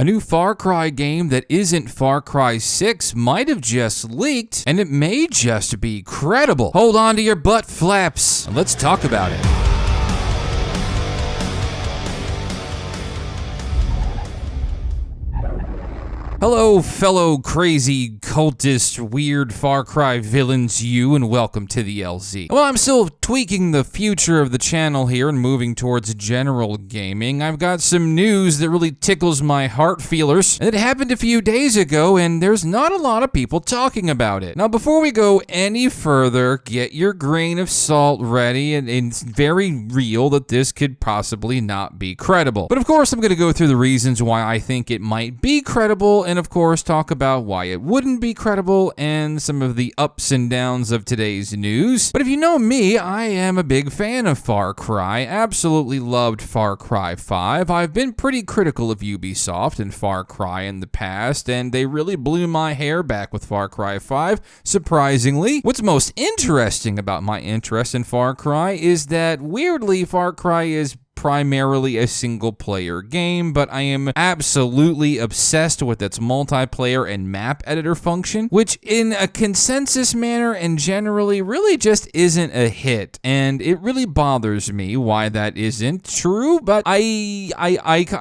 A new Far Cry game that isn't Far Cry 6 might have just leaked, and it may just be credible. Hold on to your butt flaps, and let's talk about it. Hello, fellow crazy, cultist, weird Far Cry villains, and welcome to the LZ. Well, I'm still tweaking the future of the channel here and moving towards general gaming. I've got some news that really tickles my heart feelers. It happened a few days ago, and there's not a lot of people talking about it. Now, before we go any further, get your grain of salt ready, and it's very real that this could possibly not be credible. But of course, I'm going to go through the reasons why I think it might be credible, and of course talk about why it wouldn't be credible and some of the ups and downs of today's news. But if you know me, I am a big fan of Far Cry. Absolutely loved Far Cry 5. I've been pretty critical of Ubisoft and Far Cry in the past, and they really blew my hair back with Far Cry 5, surprisingly. What's most interesting about my interest in Far Cry is that, weirdly, Far Cry is primarily a single-player game, but I am absolutely obsessed with its multiplayer and map editor function, which in a consensus manner and generally really just isn't a hit, and it really bothers me why that isn't true, but I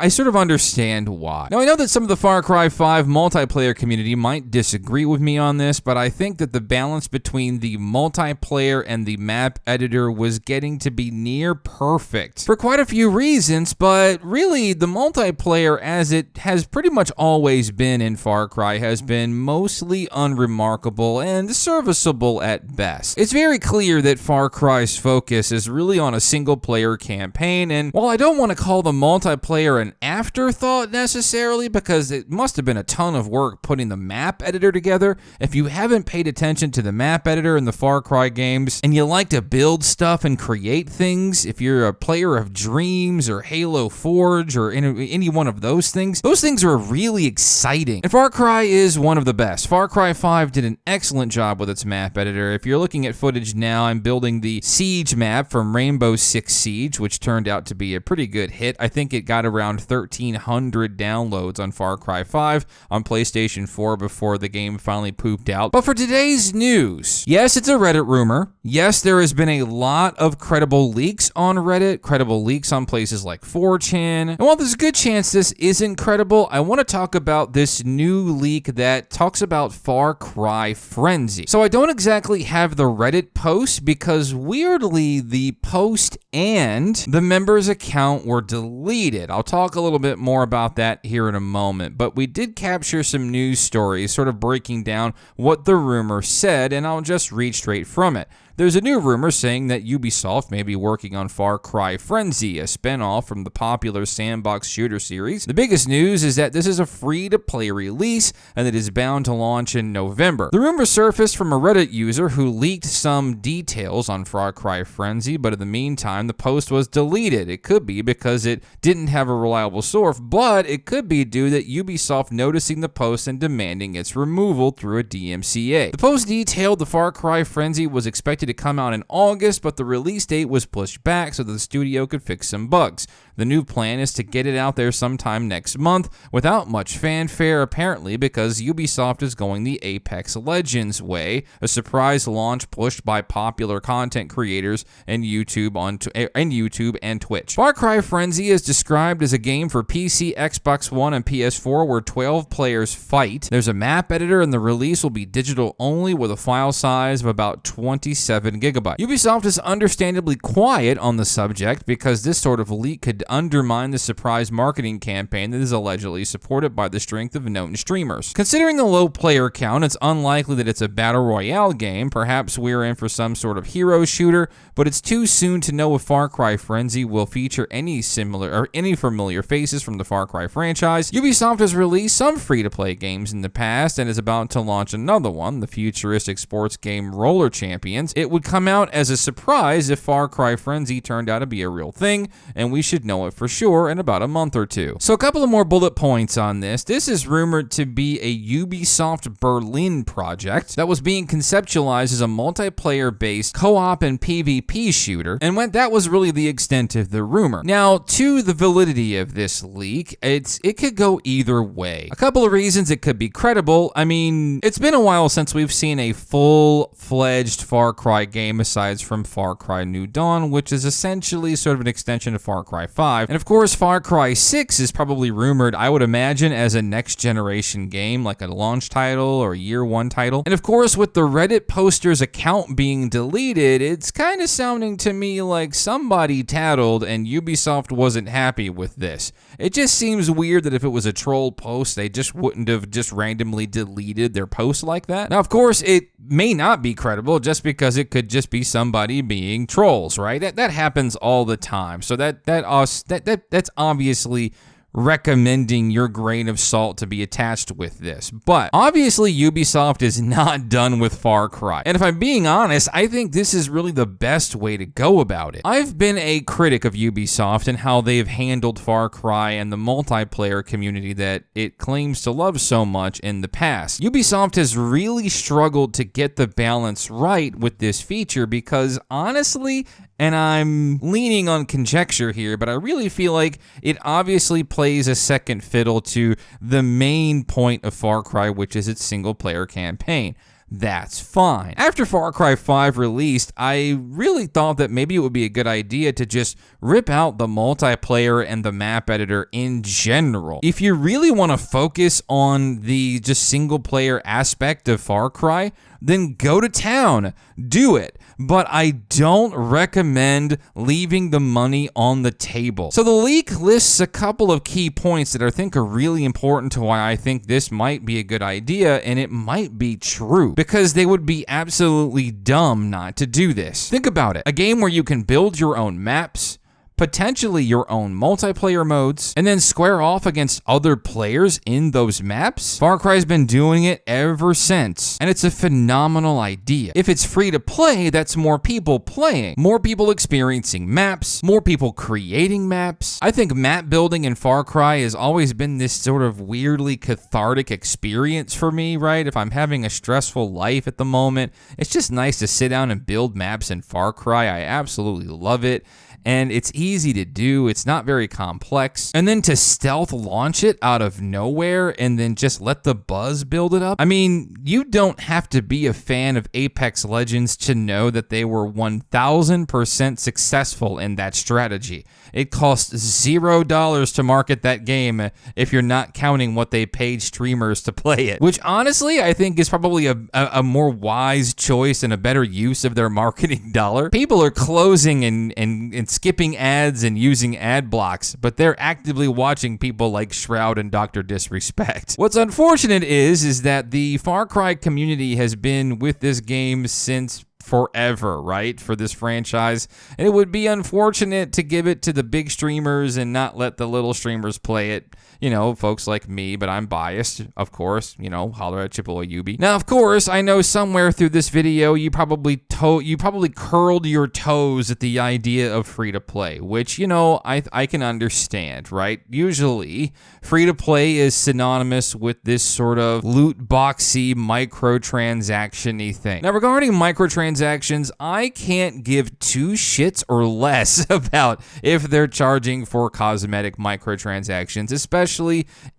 sort of understand why. Now, I know that some of the Far Cry 5 multiplayer community might disagree with me on this, but I think that the balance between the multiplayer and the map editor was getting to be near perfect for quite a few reasons, but really the multiplayer, as it has pretty much always been in Far Cry, has been mostly unremarkable and serviceable at best. It's very clear that Far Cry's focus is really on a single-player campaign, and while I don't want to call the multiplayer an afterthought necessarily, because it must have been a ton of work putting the map editor together, if you haven't paid attention to the map editor in the Far Cry games, and you like to build stuff and create things, if you're a player of Dreams or Halo Forge or any one of those things are really exciting. And Far Cry is one of the best. Far Cry 5 did an excellent job with its map editor. If you're looking at footage now, I'm building the Siege map from Rainbow Six Siege, which turned out to be a pretty good hit. I think it got around 1,300 downloads on Far Cry 5 on PlayStation 4 before the game finally pooped out. But for today's news, yes, it's a Reddit rumor. Yes, there has been a lot of credible leaks on Reddit, credible leaks on places like 4chan. And while there's a good chance this isn't credible, I want to talk about this new leak that talks about Far Cry Frenzy. So I don't exactly have the Reddit post because weirdly the post and the member's account were deleted. I'll talk a little bit more about that here in a moment, but we did capture some news stories sort of breaking down what the rumor said, and I'll just read straight from it. There's a new rumor saying that Ubisoft may be working on Far Cry Frenzy, a spin-off from the popular sandbox shooter series. The biggest news is that this is a free-to-play release and it is bound to launch in November. The rumor surfaced from a Reddit user who leaked some details on Far Cry Frenzy, but in the meantime, the post was deleted. It could be because it didn't have a reliable source, but it could be due to Ubisoft noticing the post and demanding its removal through a DMCA. The post detailed the Far Cry Frenzy was expected to come out in August, but the release date was pushed back so that the studio could fix some bugs. The new plan is to get it out there sometime next month without much fanfare, apparently because Ubisoft is going the Apex Legends way, a surprise launch pushed by popular content creators and YouTube and Twitch. Far Cry Frenzy is described as a game for PC, Xbox One, and PS4 where 12 players fight. There's a map editor and the release will be digital only with a file size of about 27 gigabytes. Ubisoft is understandably quiet on the subject because this sort of leak could undermine the surprise marketing campaign that is allegedly supported by the strength of known streamers. Considering the low player count, it's unlikely that it's a battle royale game. Perhaps we're in for some sort of hero shooter, but it's too soon to know if Far Cry Frenzy will feature any familiar faces from the Far Cry franchise. Ubisoft has released some free-to-play games in the past and is about to launch another one, the futuristic sports game Roller Champions. It would come out as a surprise if Far Cry Frenzy turned out to be a real thing, and we should know know it for sure in about a month or two. So a couple of more bullet points on this. This is rumored to be a Ubisoft Berlin project that was being conceptualized as a multiplayer-based co-op and PvP shooter, and that was really the extent of the rumor. Now, to the validity of this leak, it could go either way. A couple of reasons it could be credible. I mean, it's been a while since we've seen a full-fledged Far Cry game aside from Far Cry New Dawn, which is essentially sort of an extension of Far Cry 5. And of course, Far Cry 6 is probably rumored, I would imagine, as a next-generation game, like a launch title or year one title. And of course, with the Reddit poster's account being deleted, it's kind of sounding to me like somebody tattled and Ubisoft wasn't happy with this. It just seems weird that if it was a troll post, they just wouldn't have just randomly deleted their post like that. Now, of course, it may not be credible just because it could just be somebody being trolls, right? That happens all the time. So that's obviously recommending your grain of salt to be attached with this. But obviously Ubisoft is not done with Far Cry. And if I'm being honest, I think this is really the best way to go about it. I've been a critic of Ubisoft and how they've handled Far Cry and the multiplayer community that it claims to love so much in the past. Ubisoft has really struggled to get the balance right with this feature because honestly, and I'm leaning on conjecture here, but I really feel like it obviously plays a second fiddle to the main point of Far Cry, which is its single-player campaign. That's fine. After Far Cry 5 released, I really thought that maybe it would be a good idea to just rip out the multiplayer and the map editor in general. If you really want to focus on the just single-player aspect of Far Cry, then go to town, do it. But I don't recommend leaving the money on the table. So the leak lists a couple of key points that I think are really important to why I think this might be a good idea, and it might be true, because they would be absolutely dumb not to do this. Think about it. A game where you can build your own maps, potentially your own multiplayer modes, and then square off against other players in those maps? Far Cry's been doing it ever since, and it's a phenomenal idea. If it's free to play, that's more people playing, more people experiencing maps, more people creating maps. I think map building in Far Cry has always been this sort of weirdly cathartic experience for me, right? If I'm having a stressful life at the moment, it's just nice to sit down and build maps in Far Cry. I absolutely love it. And it's easy to do, it's not very complex. And then to stealth launch it out of nowhere and then just let the buzz build it up. I mean, you don't have to be a fan of Apex Legends to know that they were 1000% successful in that strategy. It cost $0 to market that game if you're not counting what they paid streamers to play it, which honestly I think is probably a more wise choice and a better use of their marketing dollar. People are closing and skipping ads and using ad blocks, but they're actively watching people like Shroud and Dr. Disrespect. What's unfortunate is that the Far Cry community has been with this game since forever, right, for this franchise, and it would be unfortunate to give it to the big streamers and not let the little streamers play it. You know, folks like me, but I'm biased, of course, you know, holler at your boy Ubi. Now, of course, I know somewhere through this video you probably curled your toes at the idea of free-to-play, which, you know, I can understand, right? Usually, free-to-play is synonymous with this sort of loot boxy, microtransaction-y thing. Now, regarding microtransactions, I can't give two shits or less about if they're charging for cosmetic microtransactions, especially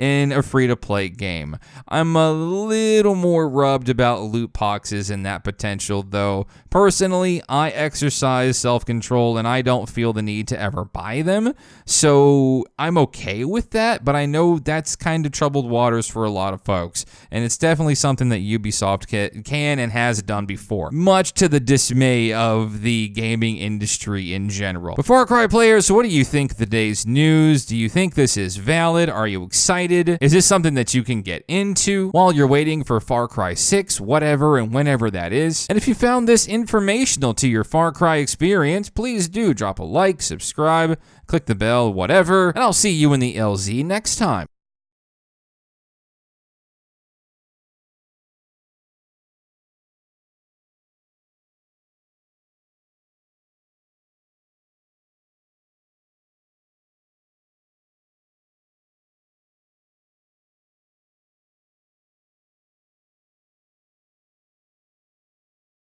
in a free-to-play game. I'm a little more rubbed about loot boxes and that potential, though. Personally, I exercise self-control and I don't feel the need to ever buy them, so I'm okay with that, but I know that's kind of troubled waters for a lot of folks, and it's definitely something that Ubisoft can and has done before, much to the dismay of the gaming industry in general. But Far Cry players, what do you think of the day's news? Do you think this is valid? Are you excited? Is this something that you can get into while you're waiting for Far Cry 6, whatever and whenever that is? And if you found this informational to your Far Cry experience, please do drop a like, subscribe, click the bell, whatever, and I'll see you in the LZ next time.